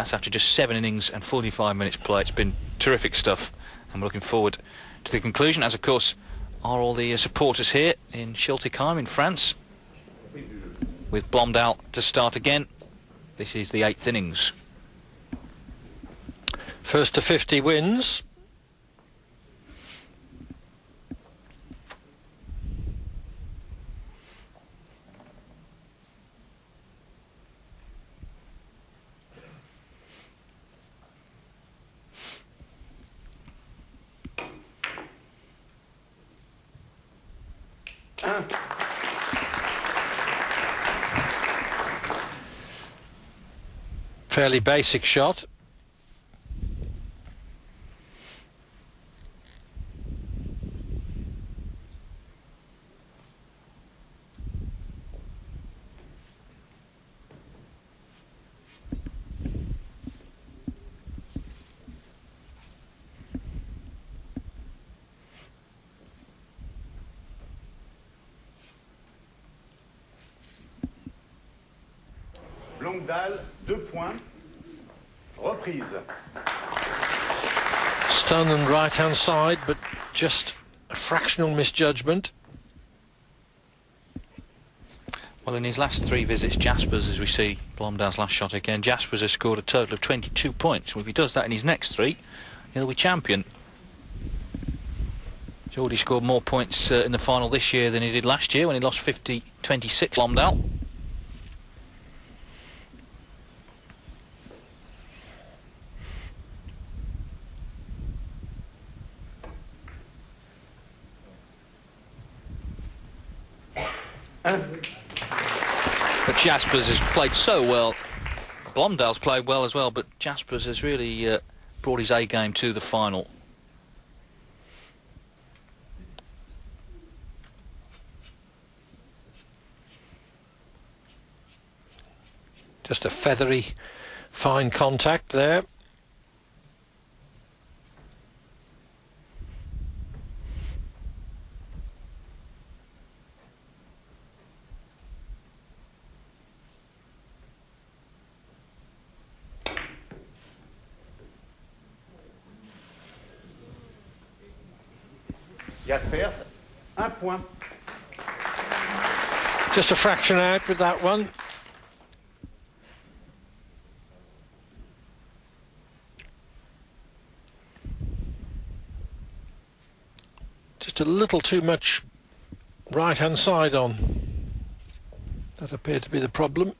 That's after just 7 innings and 45 minutes play. It's been terrific stuff, and we're looking forward to the conclusion, as of course are all the supporters here in Schiltigheim in France, with Blomdahl to start again. This is the 8th innings. First to 50 wins. Fairly basic shot. Blomdahl, 2 points. Reprise. Stun and right hand side, but just a fractional misjudgment. Well, in his last 3 visits, Jasper's, as we see Blomdahl's last shot again, Jasper's has scored a total of 22 points. Well, if he does that in his next 3, he'll be champion. He's already scored more points in the final this year than he did last year when he lost 50-26 Blomdahl. But Jasper's has played so well. Blomdahl's played well as well, but Jasper's has really brought his A game to the final. Just a feathery, fine contact there. Jasper, 1 point. Just a fraction out with that one. Just a little too much right hand side on. That appeared to be the problem.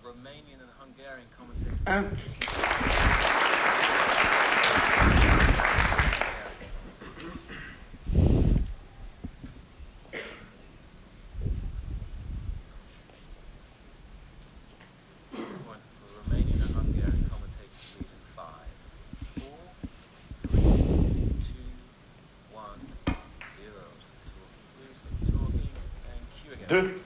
Romanian and Hungarian commentators. Point for Romanian and Hungarian commentators, please, in 5, 4, 3, 2, 1, 0. Please stop talking and cue again. 2.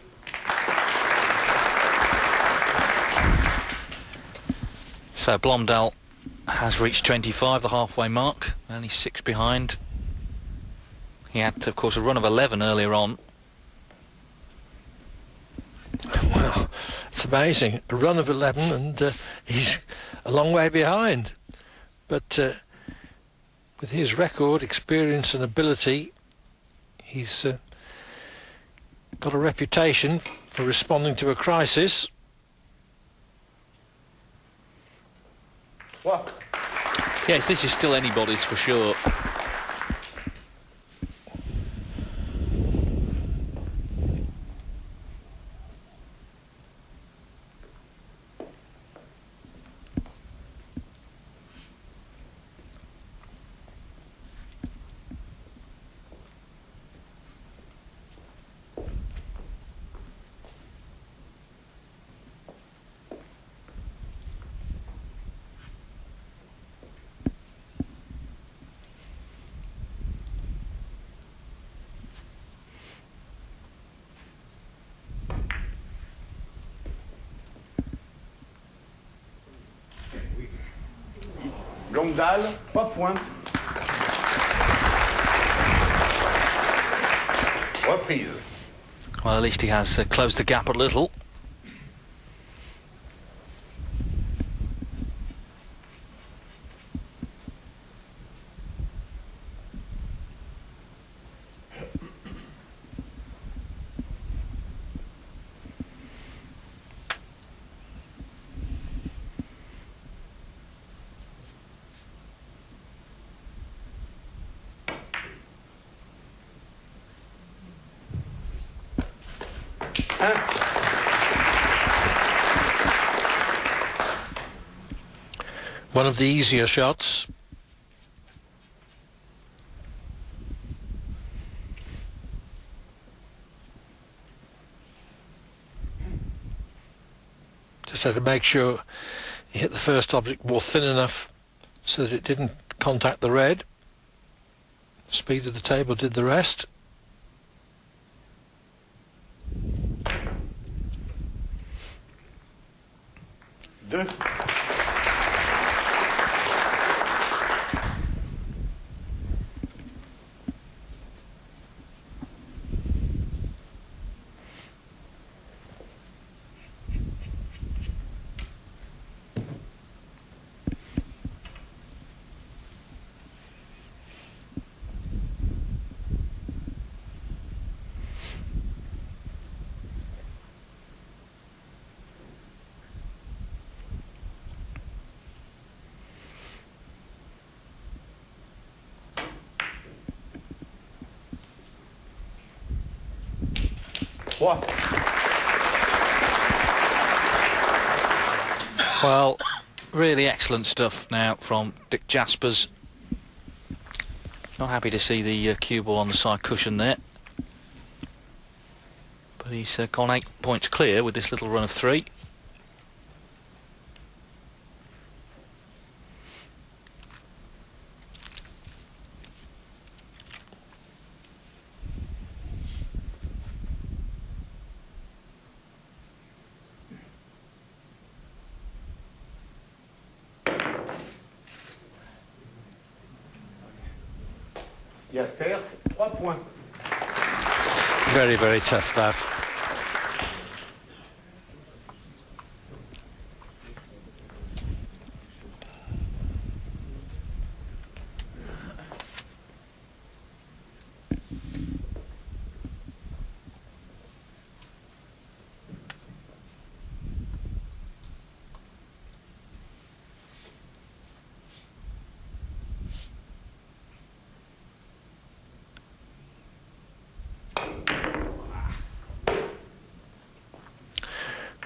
So Blomdahl has reached 25, the halfway mark, only 6 behind. He had, of course, a run of 11 earlier on. Well, it's amazing. A run of 11 and he's a long way behind. But with his record, experience and ability, he's got a reputation for responding to a crisis. What? Yes, this is still anybody's for sure. Blomdahl, 3 points. Reprise. Well, at least he has closed the gap a little. One of the easier shots. Just had to make sure he hit the first object more thin enough so that it didn't contact the red. Speed of the table did the rest. Deux. Trois. Well, really excellent stuff now from Dick Jaspers. Not happy to see the cue ball on the side cushion there. But he's gone 8 points clear with this little run of 3. Jasper, 3 points. Very, very tough that.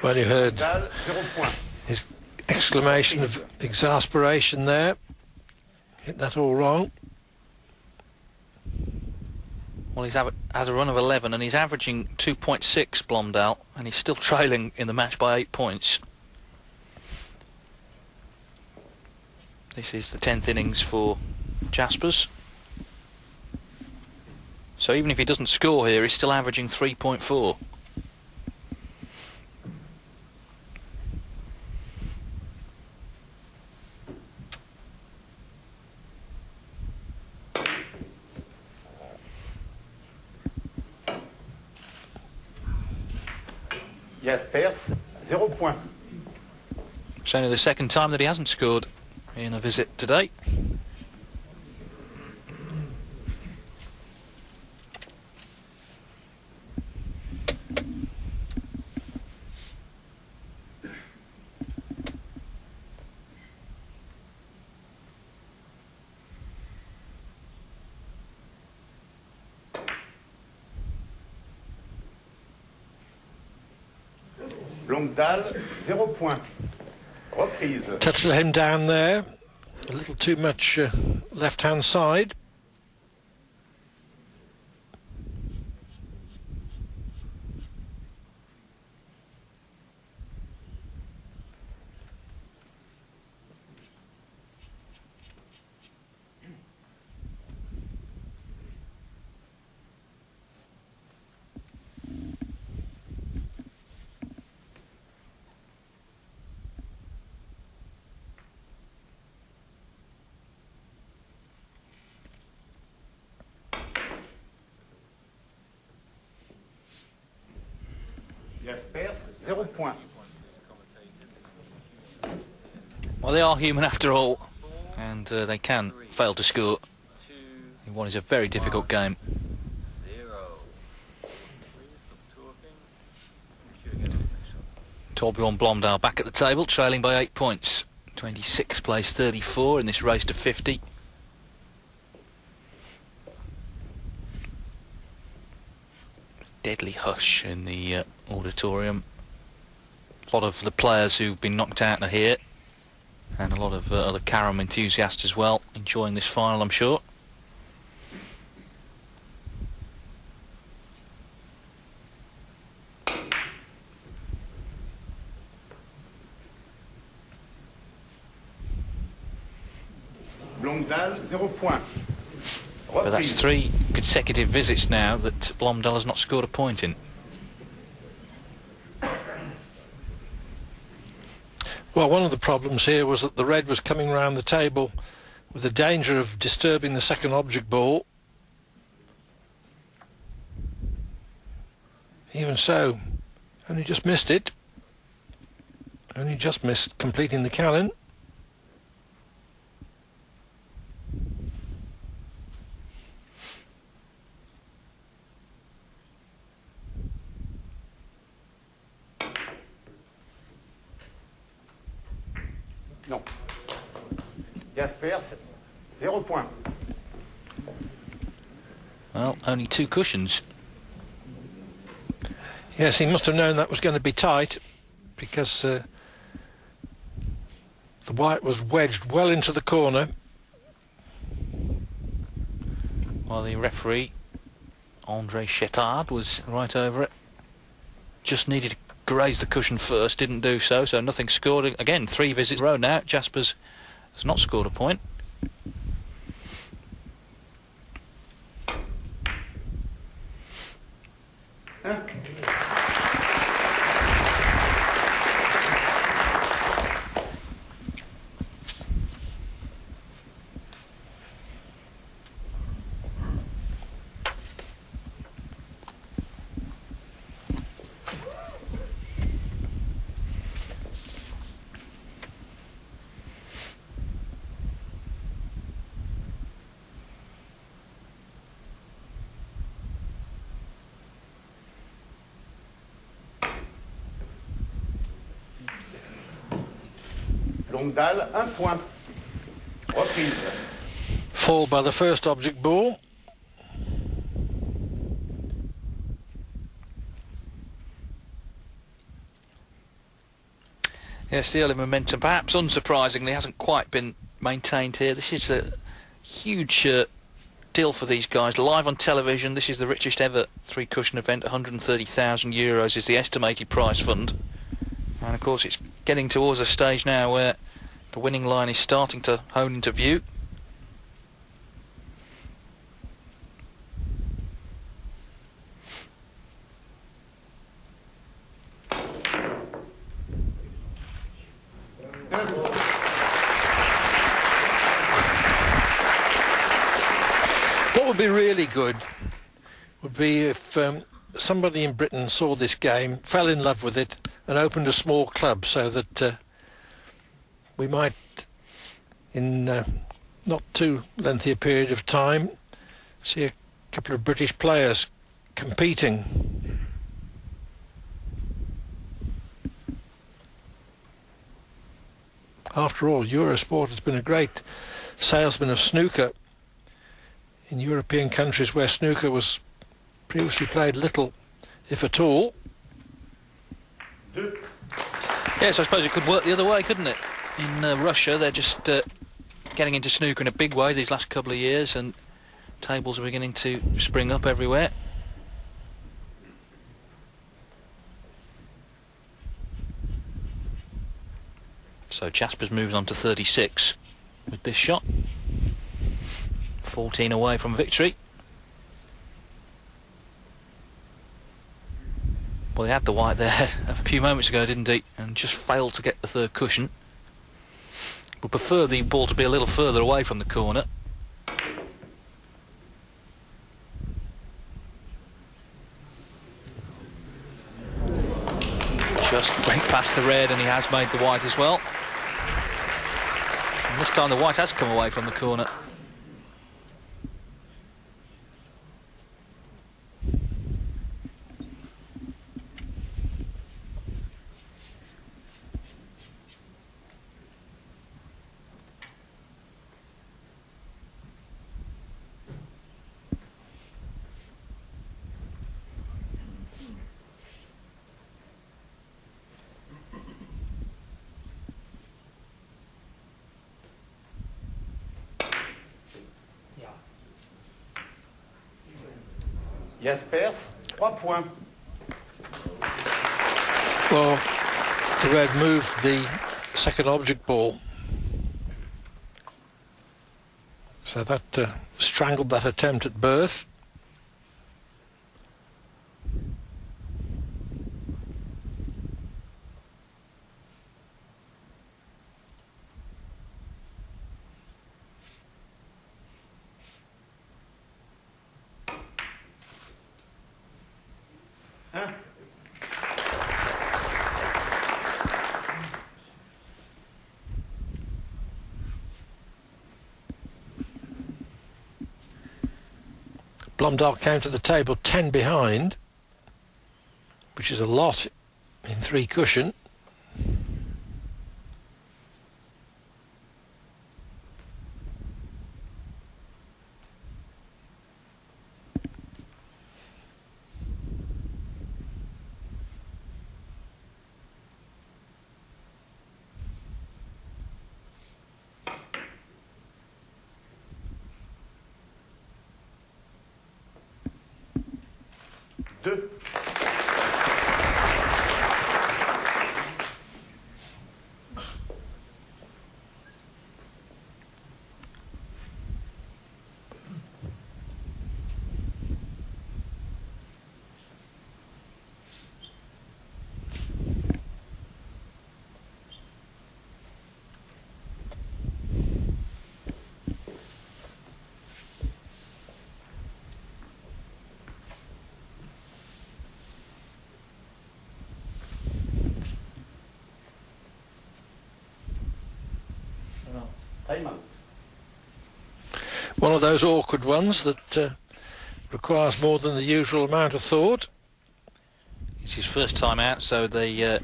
Well, you heard Blomdahl, 0 points. his exclamation of exasperation there. Hit that all wrong. Well, he's has a run of 11 and he's averaging 2.6, Blomdahl, and he's still trailing in the match by 8 points. This is the 10th innings for Jaspers. So even if he doesn't score here, he's still averaging 3.4. Jaspers, 0 points. It's only the second time that he hasn't scored in a visit today. Blomdahl, 0 points. Reprise. Touched him down there. A little too much left-hand side. Jaspers, 0 point. Well, they are human after all, and they can fail to score in what is a very difficult game. Torbjorn Blomdahl back at the table, trailing by 8 points. 26 plays 34 in this race to 50. Deadly hush in the auditorium. A lot of the players who've been knocked out are here, and a lot of other carom enthusiasts as well, enjoying this final, I'm sure. Blomdahl, 0 point. But that's 3 consecutive visits now that Blomdahl has not scored a point in. Well, one of the problems here was that the red was coming round the table with the danger of disturbing the second object ball. Even so, only just missed it. Only just missed completing the cannon. Non. Jaspers, 0 point. Well, only 2 cushions. Yes, he must have known that was going to be tight, because the white was wedged well into the corner. Well, the referee, Andre Chetard, was right over it. Just needed to graze the cushion first, didn't do so, so nothing scored. Again, 3 visits in a row now. Jasper's has not scored a point. Blomdahl, 1 point. Reprise. Fall by the first object ball. Yes, the early momentum, perhaps unsurprisingly, hasn't quite been maintained here. This is a huge deal for these guys. Live on television, this is the richest ever 3 cushion event. 130,000 euros is the estimated prize fund. And of course it's getting towards a stage now where the winning line is starting to hone into view. What would be really good would be if somebody in Britain saw this game, fell in love with it, and opened a small club, so that we might, in not too lengthy a period of time, see a couple of British players competing. After all, Eurosport has been a great salesman of snooker in European countries where snooker was previously played little, if at all. Yes, I suppose it could work the other way, couldn't it? In Russia, they're just getting into snooker in a big way these last couple of years, and tables are beginning to spring up everywhere. So Jasper's moved on to 36 with this shot. 14 away from victory. Well, he had the white there a few moments ago, didn't he? And just failed to get the third cushion. Would prefer the ball to be a little further away from the corner. Just went past the red, and he has made the white as well. And this time the white has come away from the corner. Jasper, 3 points. Well, the red moved the second object ball, so that strangled that attempt at birth. Blomdahl came to the table 10 behind, which is a lot in 3 cushion. Deux. Time out. One of those awkward ones that requires more than the usual amount of thought. It's his first time out, so they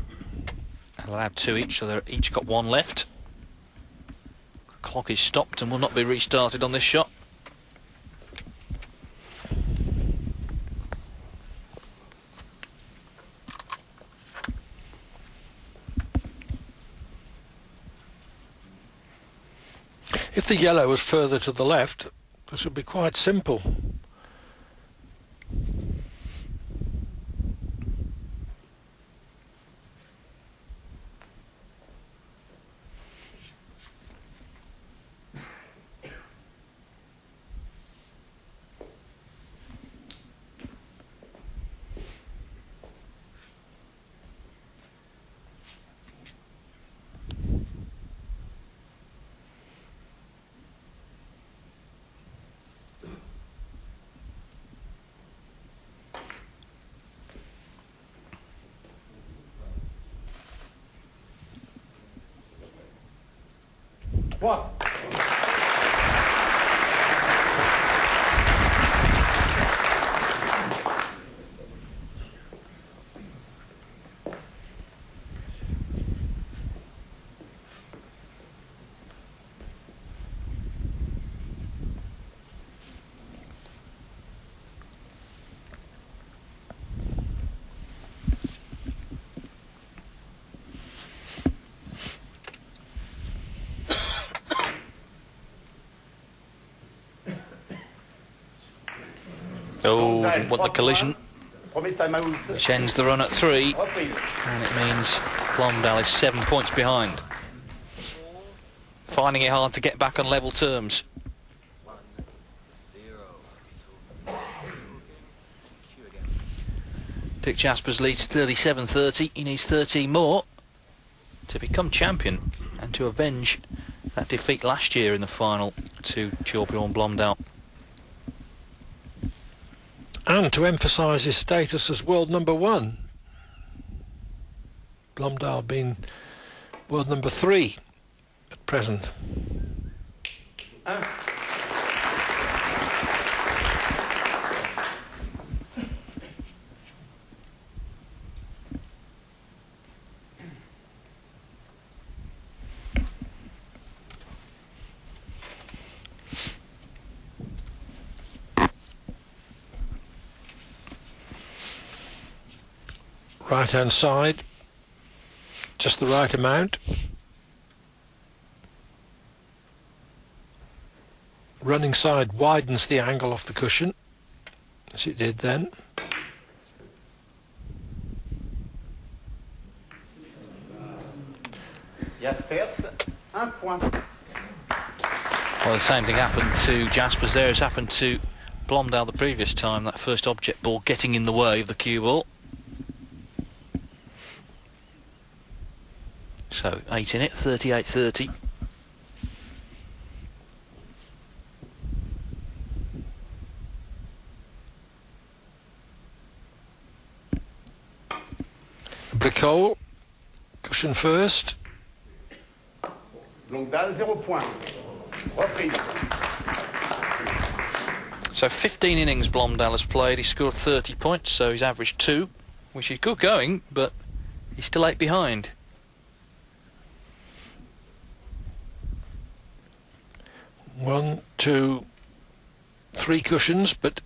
allowed 2 each, so they're each got 1 left. The clock is stopped and will not be restarted on this shot. If the yellow was further to the left, this would be quite simple. Trois. Oh, didn't want the collision, Premier time out. which ends the run at 3, Reprise. and it means Blomdahl is 7 points behind. Finding it hard to get back on level terms. 1-0. Cue again. Dick Jasper's leads 37-30. He needs 13 more to become champion and to avenge that defeat last year in the final to Torbjorn Blomdahl. And to emphasise his status as world number 1. Blomdahl being world number 3 at present. Right hand side, just the right amount. Running side widens the angle off the cushion, as it did then. Jasper, 1 point. Well, the same thing happened to Jasper's there as happened to Blomdahl the previous time, that first object ball getting in the way of the cue ball. So 8 in it, 38-30. Brick hole, cushion first. Blomdahl, 0 point. Reprise. So 15 innings Blomdahl has played. He scored 30 points, so he's averaged 2, which is good going, but he's still 8 behind. One, two, 3 cushions, but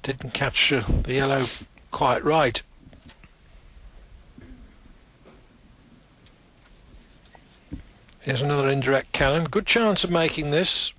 didn't catch the yellow quite right. Here's another indirect cannon. Good chance of making this.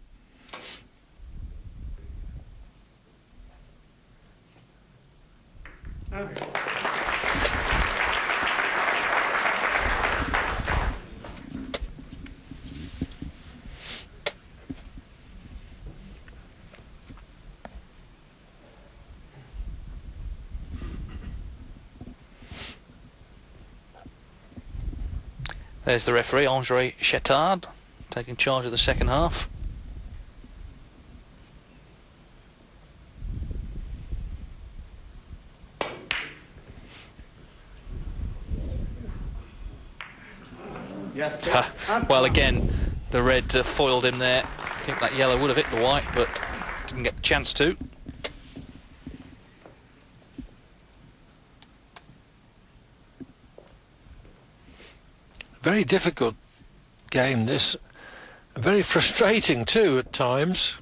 There's the referee, Andre Chetard, taking charge of the second half. Jasper, 1 Well, point. again, the red foiled him there. I think that yellow would have hit the white, but didn't get the chance to. Very difficult game this. Very frustrating too at times.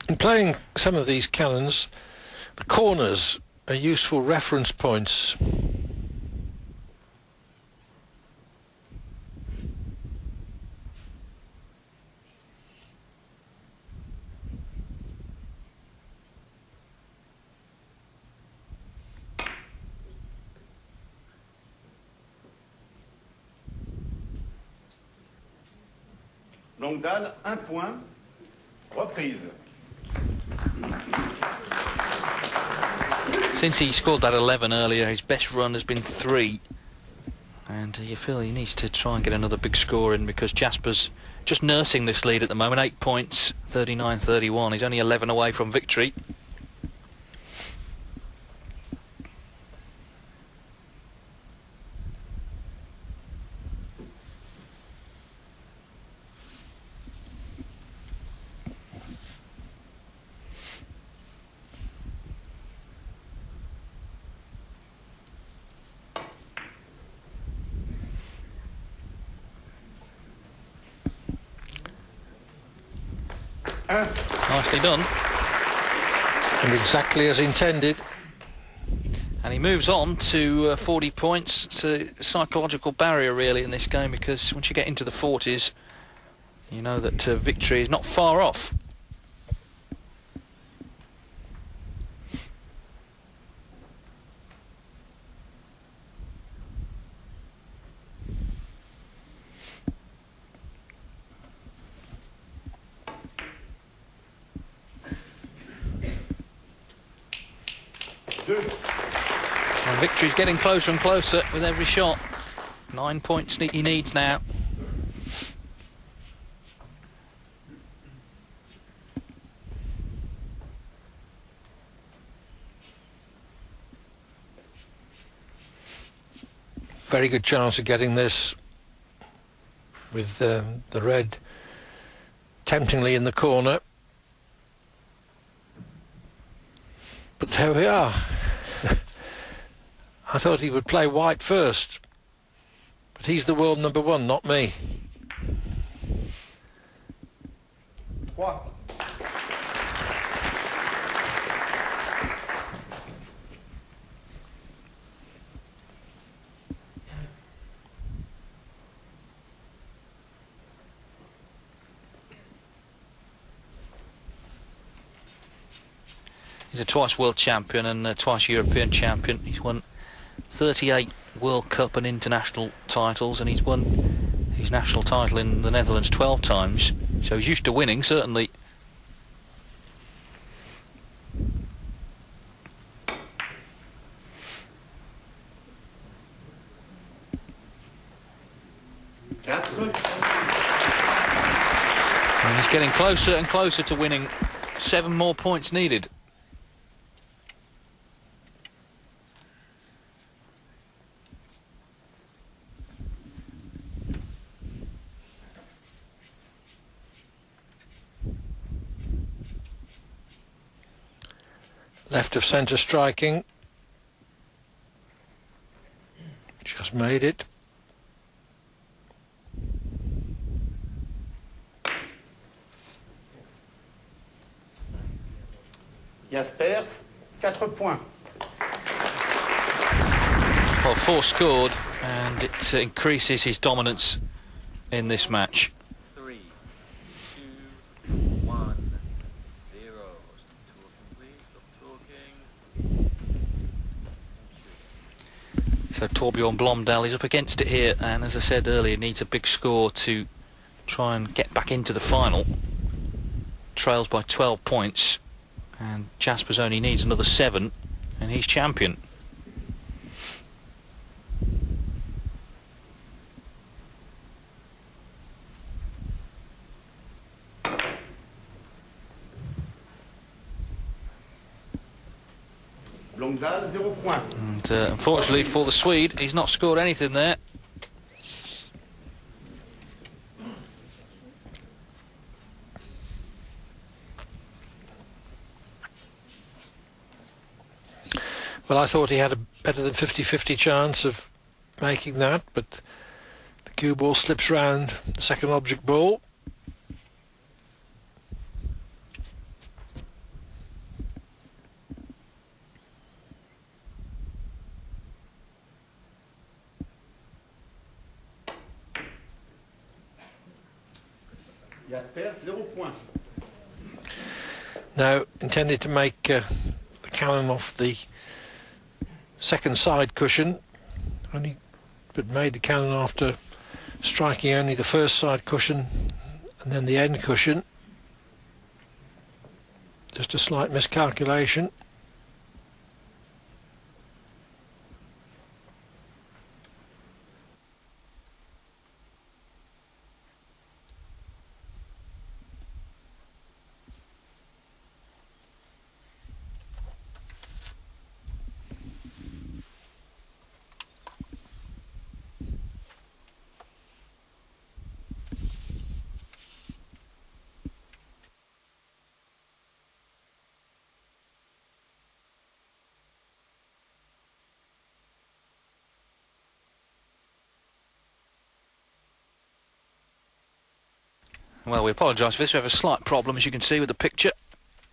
In playing some of these cannons, the corners are useful reference points. Blomdahl, 1 point. Reprise. Since he scored that 11 earlier, his best run has been 3. And you feel he needs to try and get another big score in, because Jasper's just nursing this lead at the moment. 8 points, 39-31. He's only 11 away from victory. Nicely done. And exactly as intended. And he moves on to 40 points. It's a psychological barrier really in this game, because once you get into the 40s, you know that victory is not far off. And victory's getting closer and closer with every shot. 9 points he needs now. Very good chance of getting this with the red temptingly in the corner. But there we are. I thought he would play white first, but he's the world number one, not me. Trois. He's a twice world champion and twice European champion. He's won 38 World Cup and international titles, and he's won his national title in the Netherlands 12 times. So he's used to winning, certainly. Quatre. And he's getting closer and closer to winning. 7 more points needed. Left of centre striking. Just made it. Jaspers, 4 points. Well, 4 scored, and it increases his dominance in this match. 3, 2, 1, 0. Stop talking, please. Stop talking. Thank you. So Torbjorn Blomdahl is up against it here, and as I said earlier, needs a big score to try and get back into the final. Trails by 12 points, and Jasper's only needs another 7, and he's champion. Blomdahl, 0 points. And unfortunately for the Swede, he's not scored anything there. Well, I thought he had a better than 50-50 chance of making that, but the cue ball slips round the second object ball. Jasper, 0 points. Now, intended to make the cannon off the second side cushion, but made the cannon after striking only the first side cushion and then the end cushion. Just a slight miscalculation. Well, we apologise for this. We have a slight problem, as you can see, with the picture,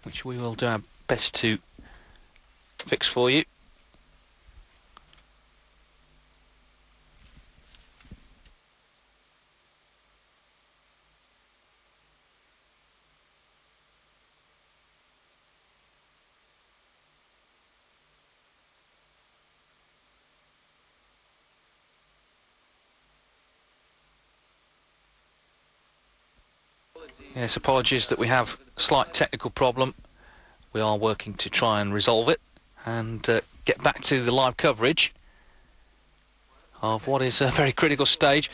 which we will do our best to fix for you. Yes, apologies that we have a slight technical problem. We are working to try and resolve it, and get back to the live coverage of what is a very critical stage.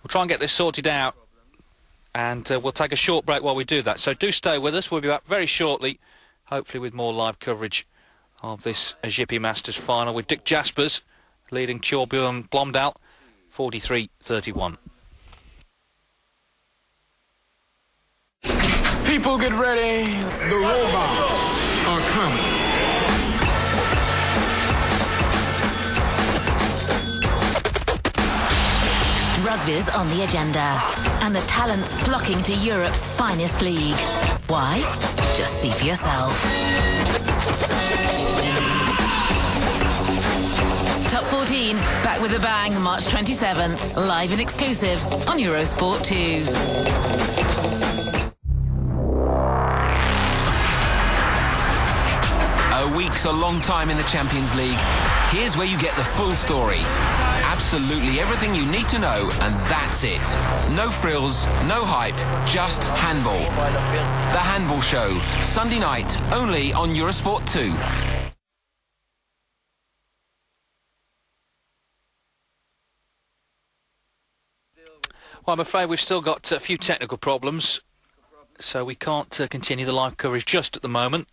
We'll try and get this sorted out, and we'll take a short break while we do that. So do stay with us. We'll be back very shortly, hopefully with more live coverage of this Jippy Masters final, with Dick Jaspers leading Torbjorn Blomdahl 43-31. People get ready. The robots are coming. Rugby's on the agenda, and the talent's flocking to Europe's finest league. Why? Just see for yourself. Top 14, back with a bang, March 27th, live and exclusive on Eurosport 2. A week's a long time in the Champions League. Here's where you get the full story. Absolutely everything you need to know, and that's it. No frills, no hype, just handball. The Handball Show, Sunday night, only on Eurosport 2. Well, I'm afraid we've still got a few technical problems, so we can't continue the live coverage just at the moment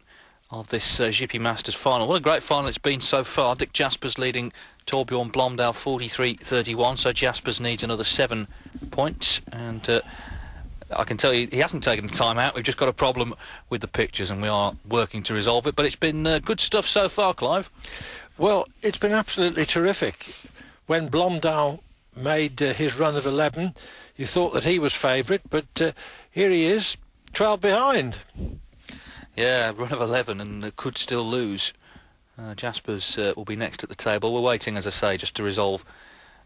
of this Jippy Masters final. What a great final it's been so far. Dick Jaspers leading Torbjorn Blomdahl 43-31, so Jaspers needs another 7 points, and I can tell you he hasn't taken the time out. We've just got a problem with the pictures, and we are working to resolve it, but it's been good stuff so far, Clive. Well, it's been absolutely terrific. When Blomdahl made his run of 11, you thought that he was favourite, but here he is, trailed behind. Yeah, run of 11 and could still lose. Jaspers will be next at the table. We're waiting, as I say, just to resolve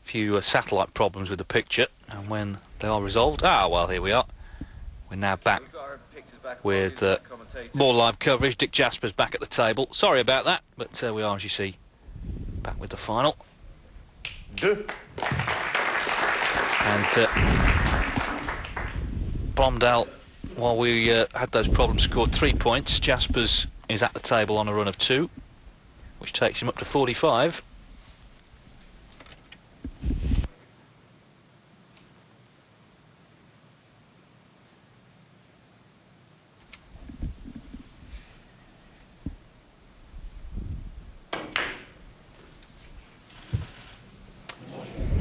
a few satellite problems with the picture. And when they are resolved... well, here we are. We're now back with more live coverage. Dick Jaspers back at the table. Sorry about that, but we are, as you see, back with the final. And Blomdahl, while we had those problems, scored 3 points. Jaspers is at the table on a run of 2, which takes him up to 45.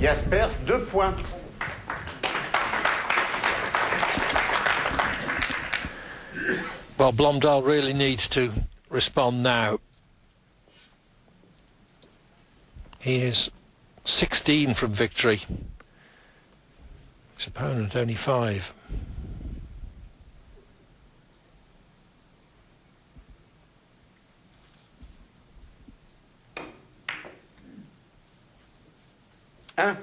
Jasper, 2 points. Well, Blomdahl really needs to respond now. He is 16 from victory. His opponent only 5. Un.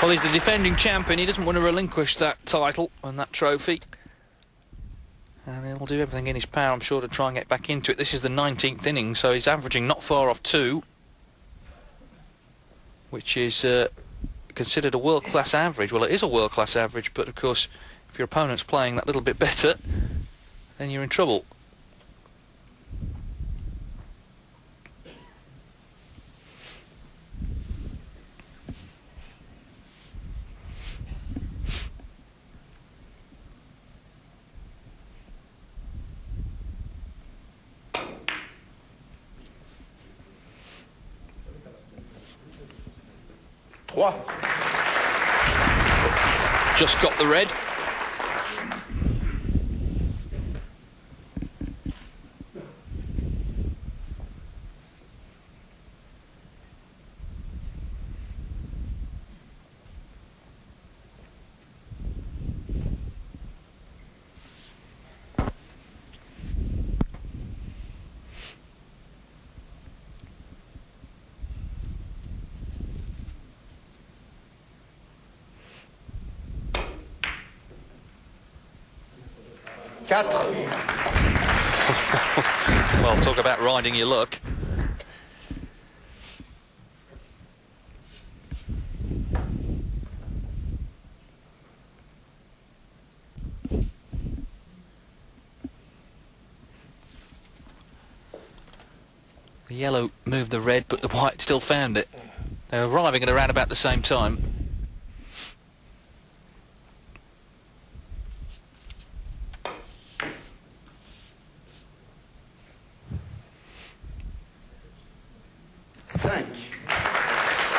Well, he's the defending champion. He doesn't want to relinquish that title and that trophy. And he'll do everything in his power, I'm sure, to try and get back into it. This is the 19th inning, so he's averaging not far off 2, which is considered a world-class average. Well, it is a world-class average, but of course, if your opponent's playing that little bit better, then you're in trouble. Just got the red. 4. Well, talk about riding your luck. The yellow moved the red, but the white still found it. They were arriving at around about the same time.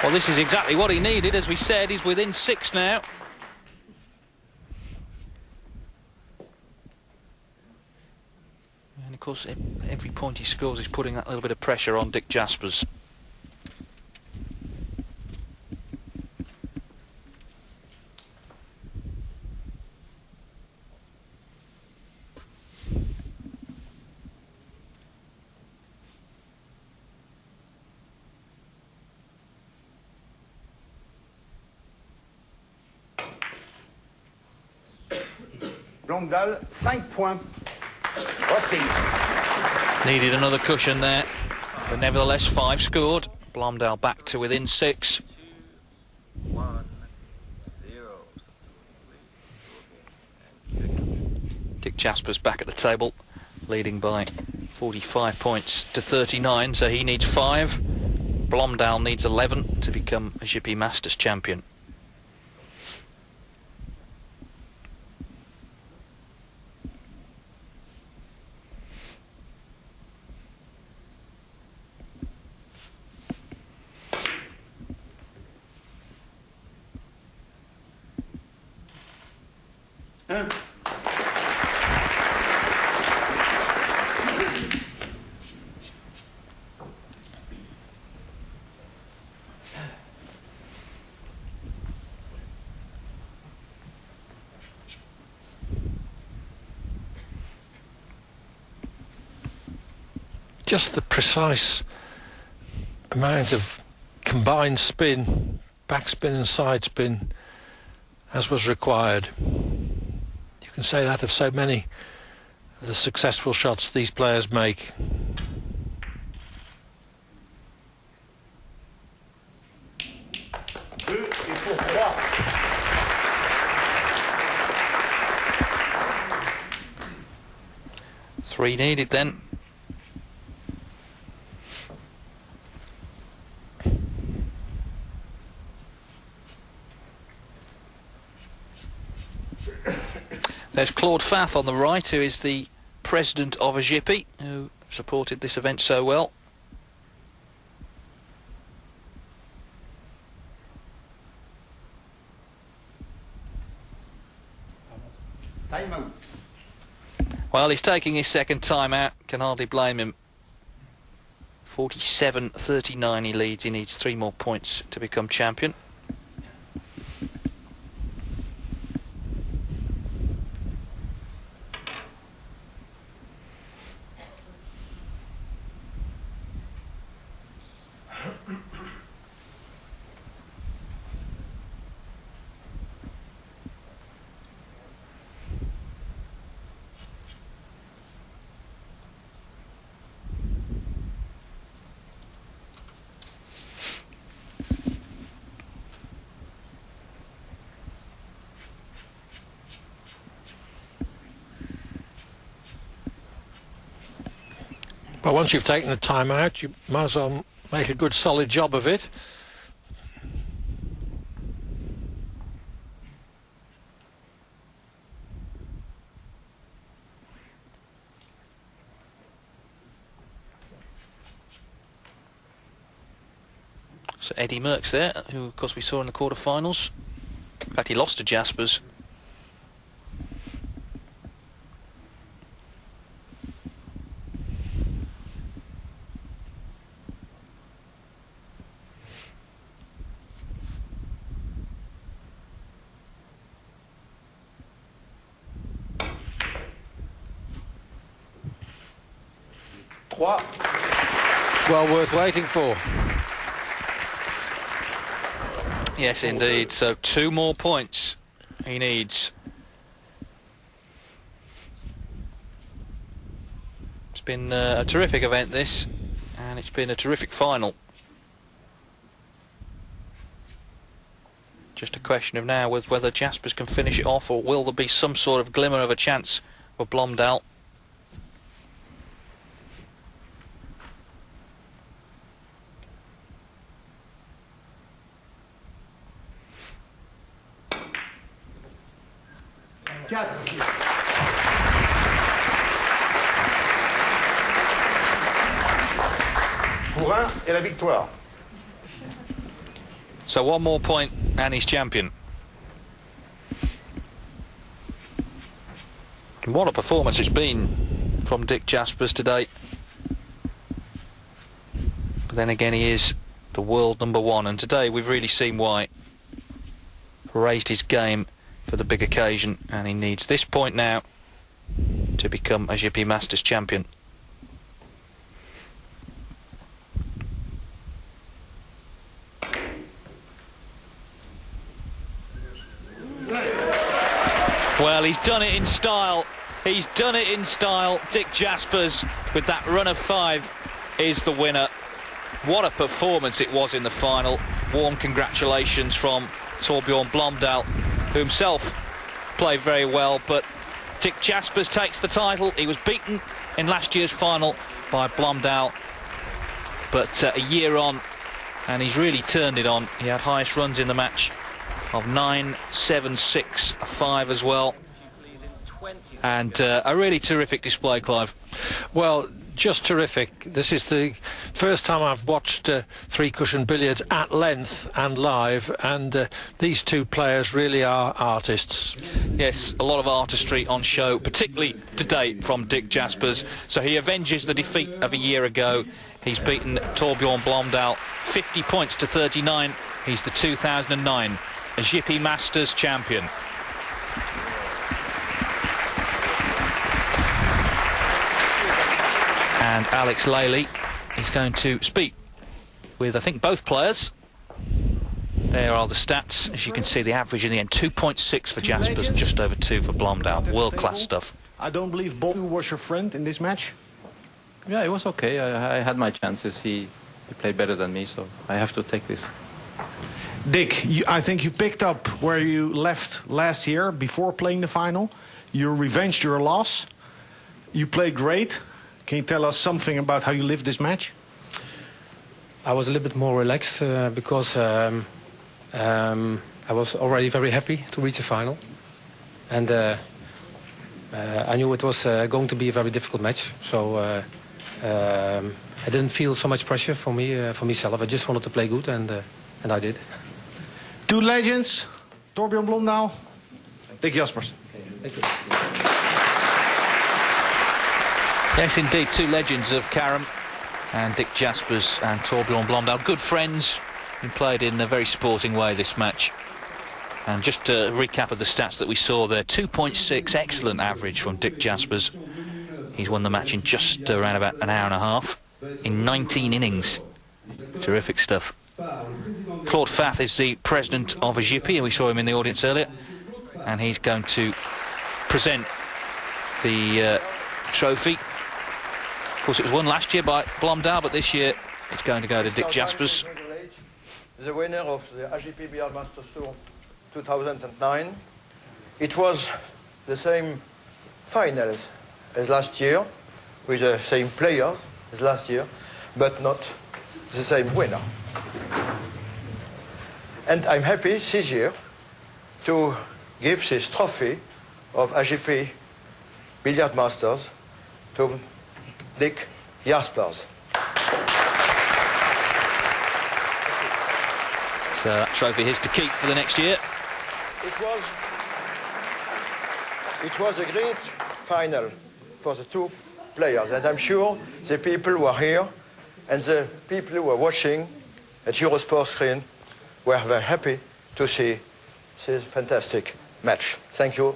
Well, this is exactly what he needed. As we said, he's within 6 now. And of course, every point he scores is putting that little bit of pressure on Dick Jaspers. Blomdahl, 5 points. Reprise. Needed another cushion there, but nevertheless 5 scored. Blomdahl back to within 6. 1-0. Dick Jaspers back at the table, leading by 45 points to 39, so he needs 5. Blomdahl needs 11 to become a GP Masters champion. Just the precise amount of combined spin, backspin and side spin, as was required. You can say that of so many of the successful shots these players make. Three needed then. There's Claude Fath on the right, who is the president of a GP, who supported this event so well. Time out. Well, he's taking his second time out. Can hardly blame him. 47-39 he leads. He needs 3 more points to become champion. But once you've taken the time out, you might as well make a good solid job of it. So Eddie Merckx there, who of course we saw in the quarterfinals. In fact, he lost to Jaspers. Well worth waiting for. Yes, indeed. So 2 more points he needs. been a terrific event, this, and it's been a terrific final. Just a question of now with whether Jaspers can finish it off, or will there be some sort of glimmer of a chance for Blomdahl. Pour un et la victoire. So one more point and he's champion. What a performance it's been from Dick Jaspers today. But then again, he is the world #1, and today we've really seen why. Raised his game for the big occasion, and he needs this point now to become a GP Masters champion. Well, he's done it in style. He's done it in style. Dick Jaspers, with that run of 5, is the winner. What a performance it was in the final. Warm congratulations from Torbjorn Blomdahl, who himself played very well, but Dick Jaspers takes the title. He was beaten in last year's final by Blomdahl, but a year on, and he's really turned it on. He had highest runs in the match of 9, 7, 6, 5 as well, and a really terrific display, Clive. Well, just terrific. This is the first time I've watched three-cushion billiards at length and live, and these two players really are artists. Yes, a lot of artistry on show, particularly today from Dick Jaspers. So he avenges the defeat of a year ago. He's beaten Torbjorn Blomdahl 50 points to 39. He's the 2009 GP Masters champion. And Alex Lely is going to speak with, I think, both players. There are the stats. As you can see, the average in the end, 2.6 for Jaspers and just over 2 for Blomdahl. World-class stuff. I don't believe Bob was your friend in this match. Yeah, it was okay. I had my chances. He played better than me, so I have to take this. Dick, I think you picked up where you left last year before playing the final. You revenged your loss. You played great. Can you tell us something about how you lived this match? I was a little bit more relaxed because I was already very happy to reach the final. And I knew it was going to be a very difficult match. So I didn't feel so much pressure for myself. I just wanted to play good, and I did. Two legends, Torbjorn Blomdahl, Dick Jaspers. Thank you. Yes, indeed, two legends of Carrom, and Dick Jaspers and Torbjorn Blomdahl. Good friends, and played in a very sporting way this match. And just a recap of the stats that we saw there, 2.6, excellent average from Dick Jaspers. He's won the match in just around about an hour and a half, in 19 innings. Terrific stuff. Claude Fath is the president of GP, and we saw him in the audience earlier, and he's going to present the trophy. Of course, it was won last year by Blomdahl, but this year it's going to go to Dick Jaspers. The winner of the AGP Billiards Masters Tour 2009. It was the same final as last year, with the same players as last year, but not the same winner. And I'm happy this year to give this trophy of AGP Billiards Masters to Dick Jaspers. So that trophy is to keep for the next year. It was a great final for the two players, and I'm sure the people who are here and the people who are watching at Eurosport screen were very happy to see this fantastic match. Thank you,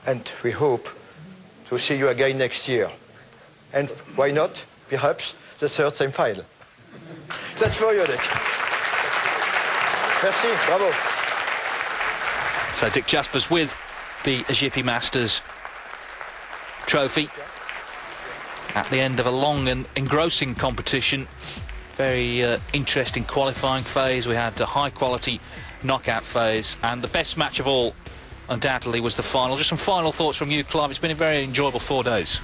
and we hope to see you again next year. And why not, perhaps, the third semi-final. That's for you, Dick. Merci, bravo. So Dick Jaspers with the GP Masters trophy. at the end of a long and engrossing competition. Very interesting qualifying phase. We had a high-quality knockout phase, and the best match of all, undoubtedly, was the final. Just some final thoughts from you, Clive. It's been a very enjoyable 4 days.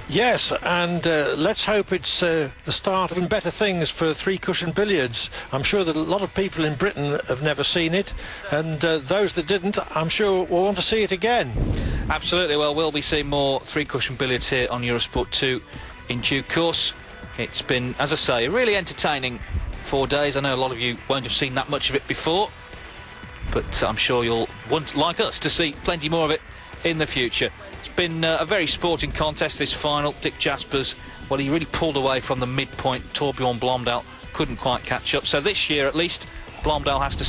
Yes, and let's hope it's the start of even better things for three-cushion billiards. I'm sure that a lot of people in Britain have never seen it, and those that didn't, I'm sure will want to see it again. Absolutely. Well, we'll be seeing more three-cushion billiards here on Eurosport 2 in due course. It's been, as I say, a really entertaining 4 days. I know a lot of you won't have seen that much of it before, but I'm sure you'll want, like us, to see plenty more of it in the future. It's been a very sporting contest, this final. Dick Jaspers, well, he really pulled away from the midpoint. Torbjorn Blomdahl couldn't quite catch up. So this year, at least, Blomdahl has to